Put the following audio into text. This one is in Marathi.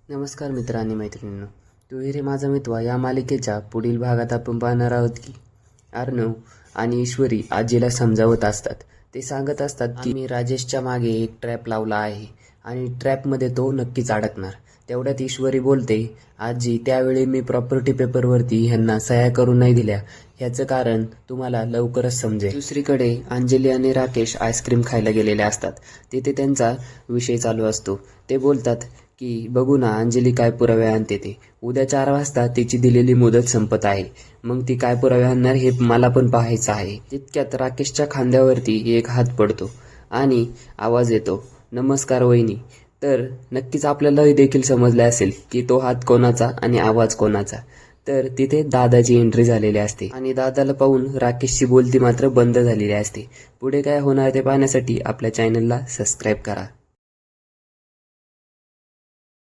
नमस्कार मित्र आणि मैत्रिणींनो, तू रे माझा मित्र या मालिकेच्या पुढील भागात आपण पाहणार आहोत की अर्णव आणि ईश्वरी आजीला समजावत असतात. ते सांगत असतात की मी राजेशच्या मागे एक ट्रॅप लावला आहे आणि ट्रॅपमध्ये तो नक्कीच अडकणार. तेवढ्यात ईश्वरी बोलते, आजी त्यावेळी मी प्रॉपर्टी पेपरवरती ह्यांना सह्या करून नाही दिल्या, ह्याचं कारण तुम्हाला लवकरच समजेल. दुसरीकडे अंजली आणि राकेश आईस्क्रीम खायला गेलेले असतात. तिथे त्यांचा विषय चालू असतो. ते बोलतात की बघू ना अंजली काय पुरावे आणते ते. उद्या 4 वाजता तिची दिलेली मुदत संपत आहे. मग ती काय पुरावे आणणार हे मला पण पाहायचं आहे. तितक्यात राकेशच्या खांद्यावरती एक हात पडतो आणि आवाज येतो, नमस्कार वहिनी. तर नक्कीच आपल्याला देखील समजले असेल की तो हात कोणाचा आणि आवाज कोणाचा. तर तिथे दादाची एंट्री झालेली असते आणि दादाला पाहून राकेशची बोलती मात्र बंद झालेली असते. पुढे काय होणार ते पाहण्यासाठी आपल्या चॅनलला सबस्क्राईब करा.